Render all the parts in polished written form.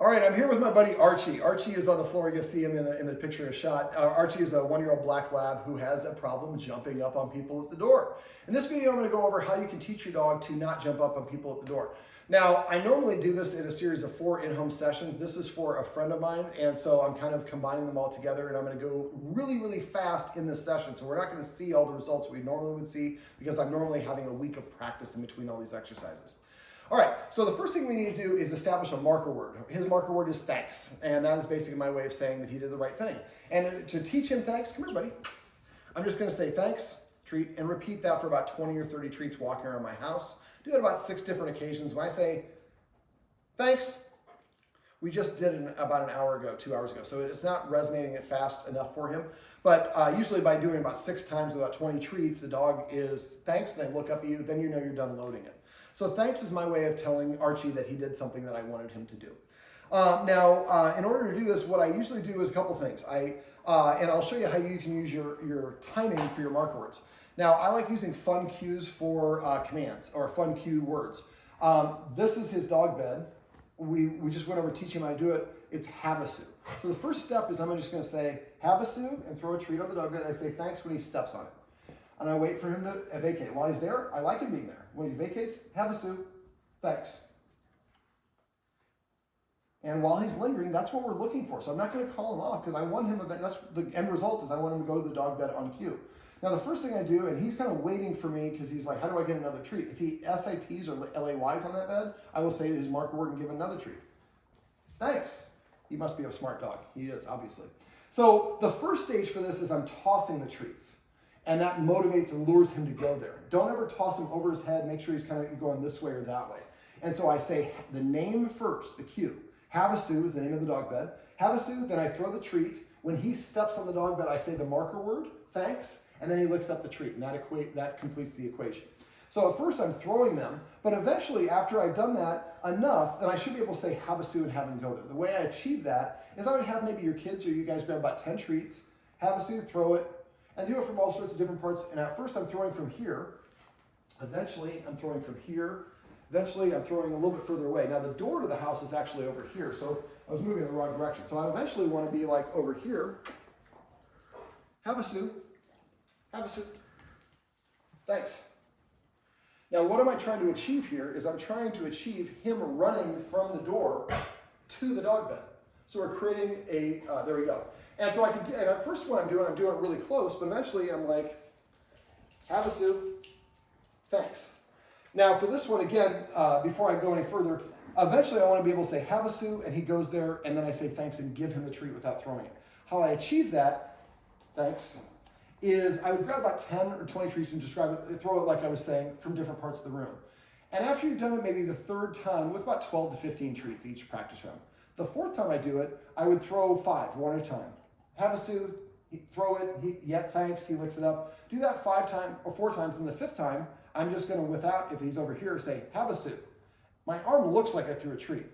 All right, I'm here with my buddy Archie. Archie is on the floor. You can see him in the picture in a shot. Archie is a 1-year-old Black Lab who has a problem jumping up on people at the door. In this video, I'm going to go over how you can teach your dog to not jump up on people at the door. Now, I normally do this in a series of 4 in-home sessions. This is for a friend of mine, and so I'm kind of combining them all together, and I'm going to go really, really fast in this session. So we're not going to see all the results we normally would see because I'm normally having a week of practice in between all these exercises. All right, so the first thing we need to do is establish a marker word. His marker word is thanks, and that is basically my way of saying that he did the right thing. And to teach him thanks, come here, buddy. I'm just gonna say thanks, treat, and repeat that for about 20 or 30 treats walking around my house. Do that about 6 different occasions. When I say thanks, we just did it about an hour ago, 2 hours ago, so it's not resonating it fast enough for him. But usually by doing about 6 times with about 20 treats, the dog is thanks, and they look up at you, then you know you're done loading it. So thanks is my way of telling Archie that he did something that I wanted him to do. Now, in order to do this, what I usually do is a couple things. And I'll show you how you can use your timing for your marker words. Now, I like using fun cues for commands, or fun cue words. This is his dog bed. We just went over teaching him how to do it. It's Havasu. So the first step is I'm just going to say Havasu and throw a treat on the dog bed. I say thanks when he steps on it. And I wait for him to vacate. While he's there, I like him being there. When he vacates, Havasu, thanks. And while he's lingering, that's what we're looking for. So I'm not going to call him off because I want him, that's the end result is I want him to go to the dog bed on cue. Now the first thing I do, and he's kind of waiting for me because he's like, how do I get another treat? If he SITs or LAYs on that bed, I will say his marker word and give another treat. Thanks. He must be a smart dog. He is, obviously. So the first stage for this is I'm tossing the treats. And that motivates and lures him to go there. Don't ever toss him over his head. Make sure he's kind of going this way or that way. And so I say the name first, the cue. Havasu is the name of the dog bed. Havasu, then I throw the treat. When he steps on the dog bed, I say the marker word, thanks, and then he licks up the treat. And that completes the equation. So at first I'm throwing them, but eventually after I've done that enough, then I should be able to say Havasu and have him go there. The way I achieve that is I would have maybe your kids or you guys grab about 10 treats, Havasu, throw it, and do it from all sorts of different parts. And at first I'm throwing from here. Eventually I'm throwing from here. Eventually I'm throwing a little bit further away. Now the door to the house is actually over here. So I was moving in the wrong direction. So I eventually want to be like over here. Havasu. Havasu. Thanks. Now what am I trying to achieve here is I'm trying to achieve him running from the door to the dog bed. So we're creating a, there we go. And so I can, and at first what I'm doing it really close, but eventually I'm like, Havasu, thanks. Now for this one, again, before I go any further, eventually I want to be able to say Havasu, and he goes there, and then I say thanks and give him the treat without throwing it. How I achieve that, thanks, is I would grab about 10 or 20 treats and just throw it like I was saying from different parts of the room. And after you've done it maybe the 3rd time with about 12 to 15 treats each practice round. The 4th time I do it, I would throw 5, one at a time. Havasu, throw it, thanks, he licks it up. Do that 5 times or 4 times, and the 5th time, I'm just going to, without, if he's over here, say, Havasu. My arm looks like I threw a treat.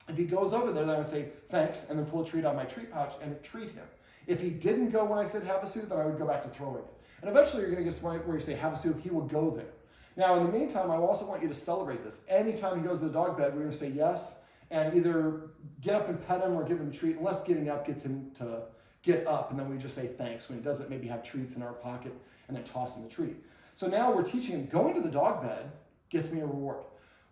If he goes over there, then I would say, thanks, and then pull a treat out of my treat pouch and treat him. If he didn't go when I said Havasu, then I would go back to throwing it. And eventually you're going to get to the point where you say Havasu, he will go there. Now, in the meantime, I also want you to celebrate this. Anytime he goes to the dog bed, we're going to say yes, and either get up and pet him or give him a treat, unless getting up gets him to get up, and then we just say thanks. When he does it, maybe have treats in our pocket and then toss him the treat. So now we're teaching him going to the dog bed gets me a reward.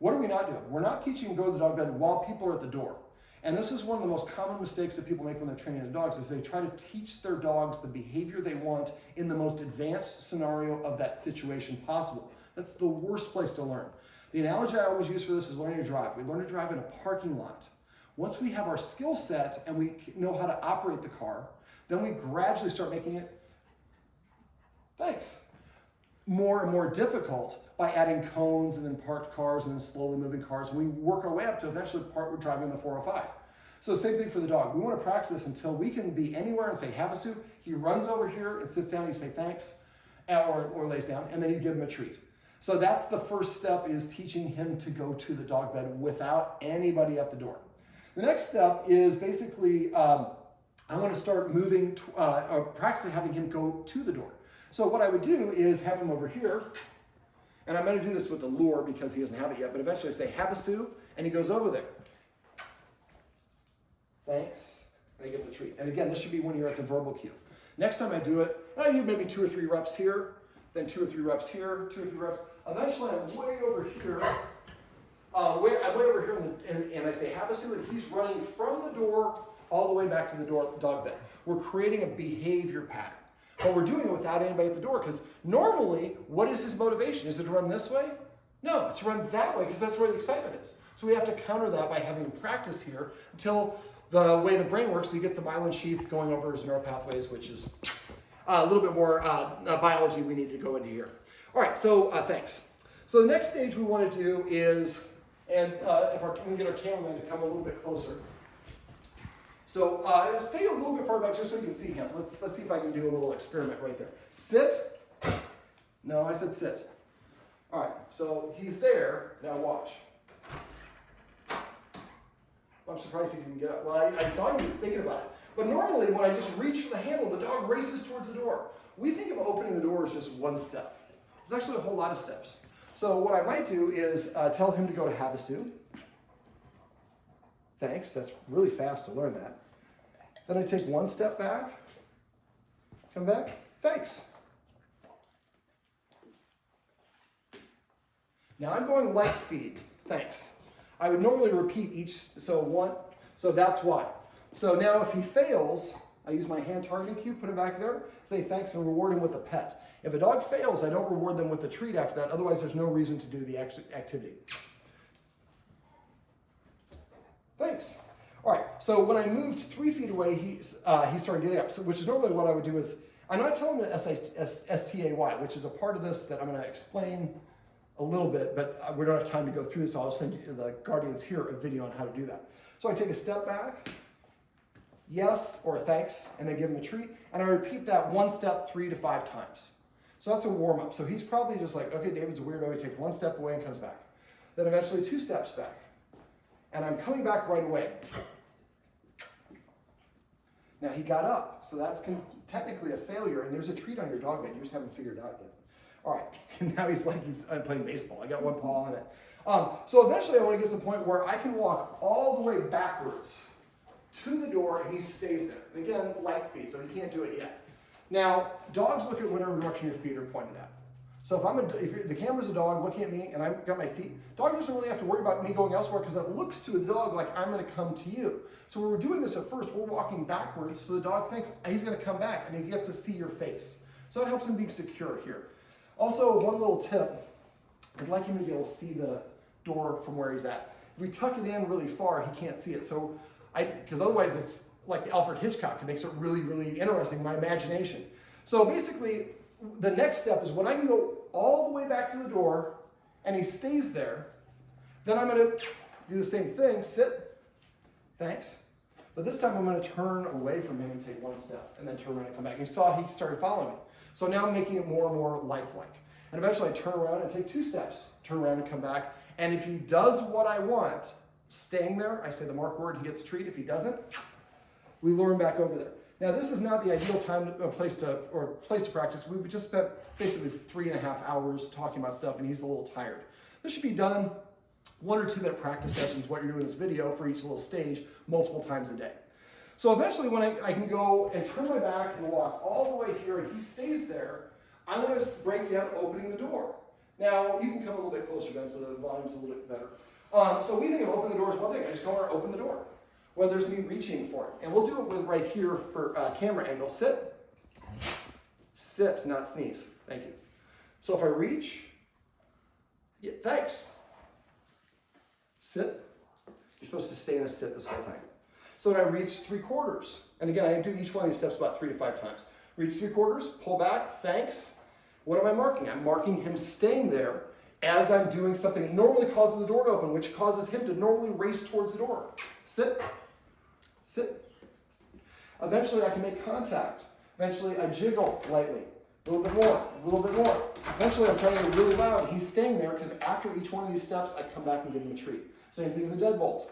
What are we not doing? We're not teaching him to go to the dog bed while people are at the door. And this is one of the most common mistakes that people make when they're training their dogs is they try to teach their dogs the behavior they want in the most advanced scenario of that situation possible. That's the worst place to learn. The analogy I always use for this is learning to drive. We learn to drive in a parking lot. Once we have our skill set and we know how to operate the car, then we gradually start making it, thanks, more and more difficult by adding cones and then parked cars and then slowly moving cars. And we work our way up to eventually we're driving the 405. So same thing for the dog. We want to practice this until we can be anywhere and say Havasu. He runs over here and sits down and you say thanks or lays down, and then you give him a treat. So that's the first step, is teaching him to go to the dog bed without anybody at the door. The next step is basically I want to start moving, or practicing having him go to the door. So what I would do is have him over here, and I'm going to do this with the lure because he doesn't have it yet, but eventually I say Havasu, and he goes over there. thanks, and I give them the treat. And again, this should be when you're at the verbal cue. Next time I do it, I do maybe 2 or 3 reps here, then 2 or 3 reps here, 2 or 3 reps. Eventually, I'm way over here. I'm way over here, and I say, have a seat. He's running from the door all the way back to the dog bed. We're creating a behavior pattern. But we're doing it without anybody at the door, because normally, what is his motivation? Is it to run this way? No, it's to run that way, because that's where the excitement is. So we have to counter that by having practice here until the way the brain works, he gets the myelin sheath going over his neural pathways, which is a little bit more biology we need to go into here. All right, so thanks. So the next stage we want to do is, and if we can get our cameraman to come a little bit closer. So stay a little bit far back just so you can see him. Let's see if I can do a little experiment right there. Sit. No, I said sit. All right, so he's there. Now watch. I'm surprised he didn't get up. Well, I saw you thinking about it. But normally, when I just reach for the handle, the dog races towards the door. We think of opening the door as just one step. There's actually a whole lot of steps. So what I might do is tell him to go to Havasu. Thanks. That's really fast to learn that. Then I take 1 step back. Come back. Thanks. Now I'm going light speed. Thanks. I would normally repeat each, so that's why. So now if he fails, I use my hand targeting cue, put him back there, say thanks, and reward him with a pet. If a dog fails, I don't reward them with a treat after that, otherwise there's no reason to do the activity. Thanks. All right, so when I moved 3 feet away, he started getting up, so, which is normally what I would do is, I'm not telling him to STAY, which is a part of this that I'm gonna explain a little bit, but we don't have time to go through this, so I'll send you, the guardians here, a video on how to do that. So I take a step back, yes, or thanks, and then give him a treat, and I repeat that 1 step 3 to 5 times. So that's a warm-up. So he's probably just like, okay, David's a weirdo, he takes 1 step away and comes back. Then eventually 2 steps back. And I'm coming back right away. Now he got up, so that's technically a failure, and there's a treat on your dog bed, you just haven't figured it out yet. All right, and now he's playing baseball. I got 1 paw on it. So eventually I want to get to the point where I can walk all the way backwards to the door and he stays there. And again, light speed, so he can't do it yet. Now, dogs look at whatever direction your feet are pointed at. So if the camera's a dog looking at me and I've got my feet, dog doesn't really have to worry about me going elsewhere because it looks to the dog like I'm going to come to you. So when we're doing this at first, we're walking backwards so the dog thinks he's going to come back and he gets to see your face. So it helps him be secure here. Also, one little tip, I'd like him to be able to see the door from where he's at. If we tuck it in really far, he can't see it. So because otherwise it's like Alfred Hitchcock. It makes it really, really interesting, my imagination. So basically, the next step is when I can go all the way back to the door and he stays there, then I'm going to do the same thing, sit, thanks. But this time I'm going to turn away from him and take 1 step and then turn around and come back. And you saw he started following me. So now I'm making it more and more lifelike. And eventually I turn around and take 2 steps, turn around and come back. And if he does what I want, staying there, I say the mark word, he gets a treat. If he doesn't, we lure him back over there. Now this is not the ideal time or place to practice. We've just spent basically 3.5 hours talking about stuff and he's a little tired. This should be done 1 or 2 minute practice sessions, what you're doing in this video for each little stage, multiple times a day. So eventually when I can go and turn my back and walk all the way here and he stays there, I want to break down opening the door. Now you can come a little bit closer, Ben, so the volume's a little bit better. So we think of open the door as one thing. I just go over and open the door. Well, there's me reaching for it. And we'll do it with right here for camera angle. Sit. Sit, not sneeze. Thank you. So if I reach, yeah, thanks. Sit. You're supposed to stay in a sit this whole time. So then I reach 3/4. And again, I do each one of these steps about 3 to 5 times. Reach 3/4, pull back, thanks. What am I marking? I'm marking him staying there as I'm doing something that normally causes the door to open, which causes him to normally race towards the door. Sit, sit. Eventually I can make contact. Eventually I jiggle lightly. A little bit more, a little bit more. Eventually I'm trying to get really loud. He's staying there because after each one of these steps, I come back and give him a treat. Same thing with the deadbolt.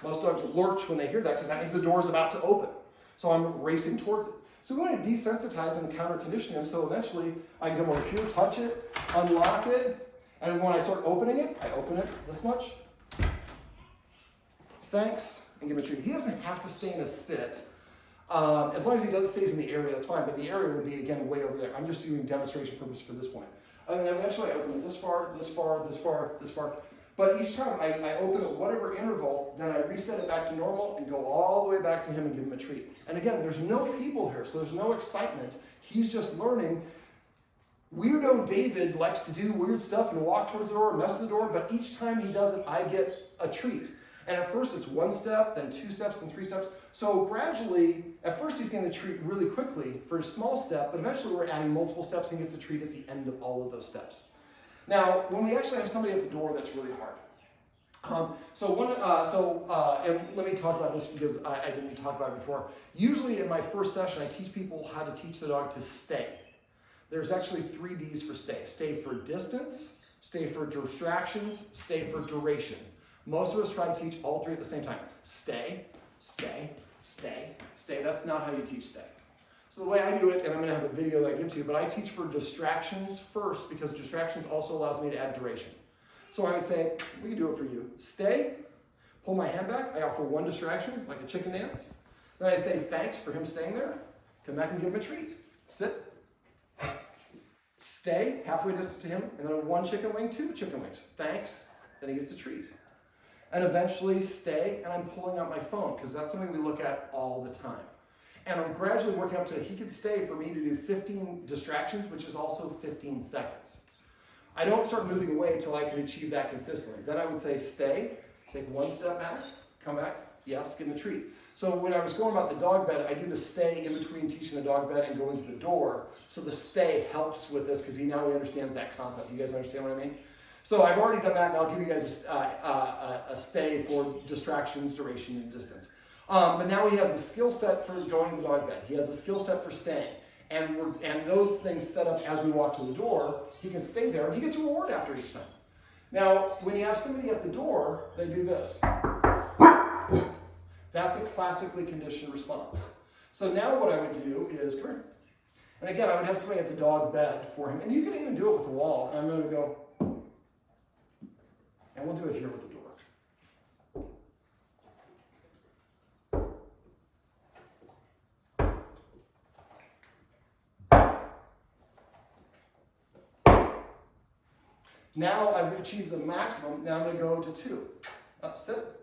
Most dogs lurch when they hear that because that means the door is about to open. So I'm racing towards it. So we want to desensitize and counter condition him so eventually I can come over here, touch it, unlock it, and when I start opening it, I open it this much. thanks, and give him a treat. He doesn't have to stay in a sit. As long as he stays in the area, that's fine, but the area would be, again, way over there. I'm just doing demonstration purpose for this point. And then eventually I open it this far, this far, this far, this far. But each time I open at whatever interval, then I reset it back to normal and go all the way back to him and give him a treat. And again, there's no people here, so there's no excitement. He's just learning. Weirdo David likes to do weird stuff and walk towards the door, mess with the door, but each time he does it, I get a treat. And at first it's 1 step, then 2 steps, then 3 steps. So gradually, at first he's getting the treat really quickly for a small step, but eventually we're adding multiple steps and he gets the treat at the end of all of those steps. Now, when we actually have somebody at the door, that's really hard. And let me talk about this because I didn't talk about it before. Usually in my first session, I teach people how to teach the dog to stay. There's actually 3 Ds for stay. Stay for distance, stay for distractions, stay for duration. Most of us try to teach all 3 at the same time. Stay, stay, stay, stay. That's not how you teach stay. So the way I do it, and I'm going to have a video that I give to you, but I teach for distractions first because distractions also allows me to add duration. So I would say, we can do it for you. Stay, pull my hand back. I offer 1 distraction, like a chicken dance. Then I say thanks for him staying there. Come back and give him a treat. Sit. Stay, halfway distance to him, and then 1 chicken wing, 2 chicken wings. Thanks, then he gets a treat. And eventually stay, and I'm pulling out my phone, because that's something we look at all the time. And I'm gradually working up to, he could stay for me to do 15 distractions, which is also 15 seconds. I don't start moving away until I can achieve that consistently. Then I would say stay, take 1 step back, come back, yes, give him a treat. So when I was going about the dog bed, I do the stay in between teaching the dog bed and going to the door. So the stay helps with this because now he understands that concept. You guys understand what I mean? So I've already done that, and I'll give you guys a stay for distractions, duration, and distance. But now he has the skill set for going to the dog bed. He has a skill set for staying. And those things set up as we walk to the door, he can stay there, and he gets a reward after each time. Now, when you have somebody at the door, they do this. That's a classically conditioned response. So now what I would do is, come here. And again, I would have somebody at the dog bed for him. And you can even do it with the wall. And I'm going to go, and we'll do it here with the door. Now I've achieved the maximum. Now I'm going to go to 2. Up, sit.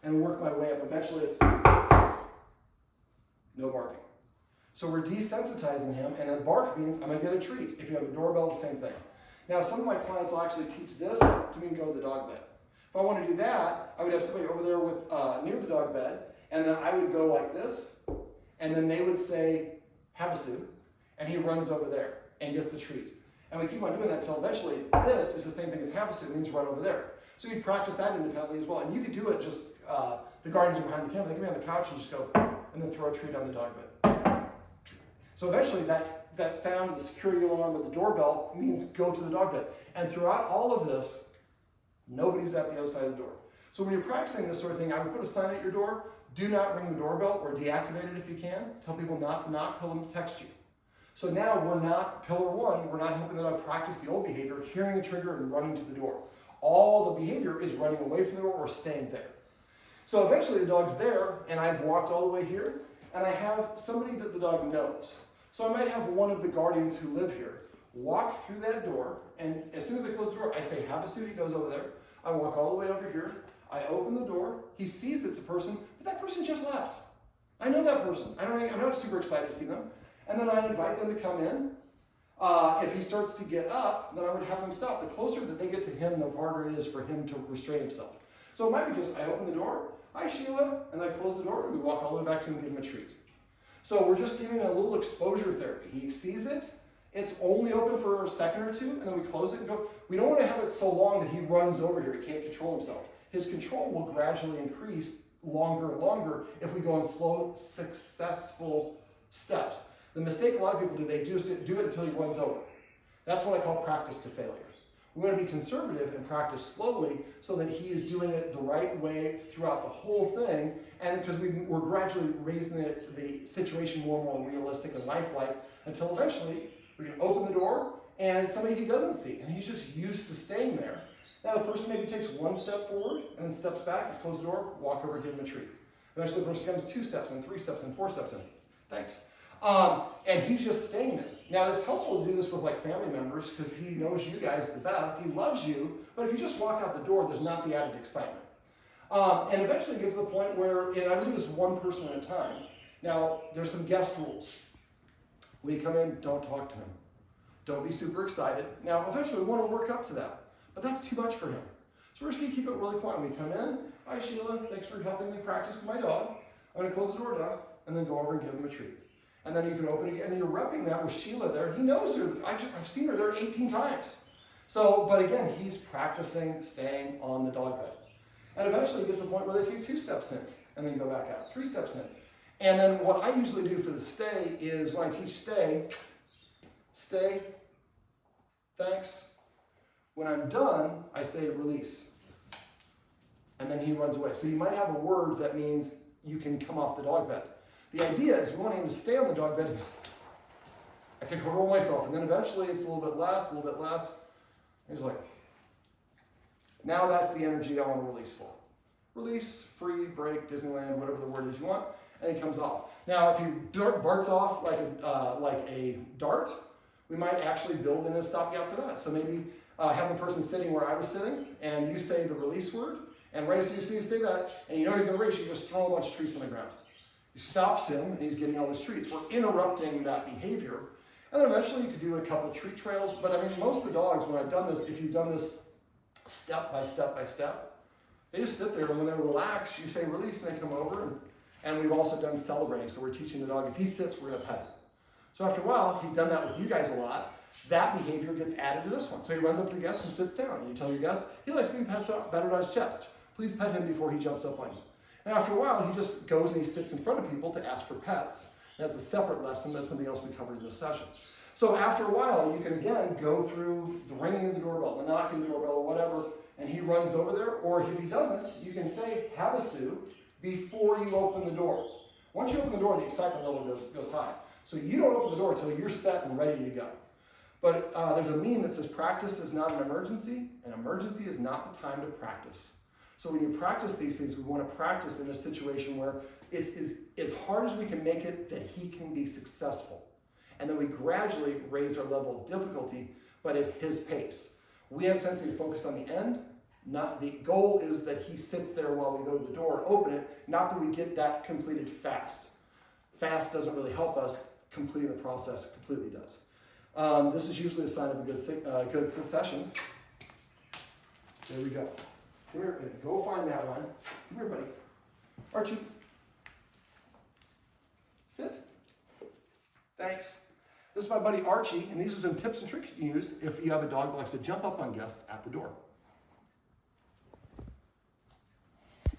And work my way up. Eventually it's no barking. So we're desensitizing him, and a bark means I'm going to get a treat. If you have a doorbell, the same thing. Now some of my clients will actually teach this to me and go to the dog bed. If I want to do that, I would have somebody over there with near the dog bed, and then I would go like this, and then they would say, Havasu, and he runs over there and gets the treat. And we keep on doing that until eventually this is the same thing as Havasu, it means right over there. So you practice that independently as well. And you could do it just, the guardians are behind the camera, they can be on the couch and just go, and then throw a treat on the dog bed. So eventually that sound, the security alarm with the doorbell means go to the dog bed. And throughout all of this, nobody's at the outside of the door. So when you're practicing this sort of thing, I would put a sign at your door, do not ring the doorbell or deactivate it if you can. Tell people not to knock, tell them to text you. So now we're not, pillar 1, we're not helping the dog practice the old behavior, hearing a trigger and running to the door. All the behavior is running away from the door or staying there. So eventually the dog's there, and I've walked all the way here, and I have somebody that the dog knows. So I might have one of the guardians who live here walk through that door, and as soon as I close the door, I say, Havasu, he goes over there. I walk all the way over here. I open the door. He sees it's a person, but that person just left. I know that person. I'm not super excited to see them. And then I invite them to come in. If he starts to get up, then I would have them stop. The closer that they get to him, the harder it is for him to restrain himself. So it might be just, I open the door, hi Sheila, and I close the door, and we walk all the way back to him and give him a treat. So we're just giving a little exposure therapy. He sees it, it's only open for a second or 2, and then we close it and go. We don't want to have it so long that he runs over here, he can't control himself. His control will gradually increase longer and longer if we go in slow, successful steps. The mistake a lot of people do, they just do it until he runs over. That's what I call practice to failure. We want to be conservative and practice slowly so that he is doing it the right way throughout the whole thing, and because we're gradually raising the situation more and more realistic and lifelike until eventually we can open the door and it's somebody he doesn't see, and he's just used to staying there. Now the person maybe takes 1 step forward and then steps back, close the door, walk over, give them a treat. Eventually the person comes 2 steps in, 3 steps in, 4 steps in. Thanks. And he's just staying there. Now it's helpful to do this with like family members because he knows you guys the best. He loves you, but if you just walk out the door, there's not the added excitement. And eventually get to the point where, and I would do this 1 person at a time. Now there's some guest rules. When you come in, don't talk to him. Don't be super excited. Now eventually we want to work up to that, but that's too much for him. So we're just going to keep it really quiet. When we come in, hi Sheila, thanks for helping me practice with my dog. I'm going to close the door down and then go over and give him a treat. And then you can open it again, and you're repping that with Sheila there. He knows her. I've seen her there 18 times. So, but again, he's practicing staying on the dog bed. And eventually you get to the point where they take 2 steps in and then go back out, 3 steps in. And then what I usually do for the stay is when I teach stay, thanks. When I'm done, I say release. And then he runs away. So you might have a word that means you can come off the dog bed. The idea is we want him to stay on the dog bed. I can control myself. And then eventually it's a little bit less, a little bit less. And he's like, now that's the energy I want to release for. Release, free, break, Disneyland, whatever the word is you want. And he comes off. Now if he barks off like a dart, we might actually build in a stopgap for that. So maybe have the person sitting where I was sitting, and you say the release word, and right as you see you say that, and you know he's going to race, you just throw a bunch of treats on the ground. He stops him, and he's getting all these treats. We're interrupting that behavior. And then eventually you could do a couple of treat trails, but I mean, most of the dogs, when I've done this, if you've done this step by step by step, they just sit there, and when they relax, you say release, and they come over, and we've also done celebrating, so we're teaching the dog, if he sits, we're going to pet him. So after a while, he's done that with you guys a lot, that behavior gets added to this one. So he runs up to the guest and sits down, and you tell your guest, he likes being patted on his chest. Please pet him before he jumps up on you. And after a while, he just goes and he sits in front of people to ask for pets. And that's a separate lesson. That's something else we covered in this session. So after a while, you can again go through the ringing of the doorbell, the knocking of the doorbell, or whatever, and he runs over there. Or if he doesn't, you can say Havasu before you open the door. Once you open the door, the excitement level goes high. So you don't open the door until you're set and ready to go. But there's a meme that says practice is not an emergency. An emergency is not the time to practice. So when you practice these things, we want to practice in a situation where it's as hard as we can make it that he can be successful. And then we gradually raise our level of difficulty, but at his pace. We have a tendency to focus on the end. Not the goal is that he sits there while we go to the door and open it, not that we get that completed fast. Fast doesn't really help us. Completing the process completely does. This is usually a sign of a good session. There we go. Come here, go find that one. Come here, buddy. Archie. Sit. Thanks. This is my buddy Archie, and these are some tips and tricks you can use if you have a dog that likes to jump up on guests at the door.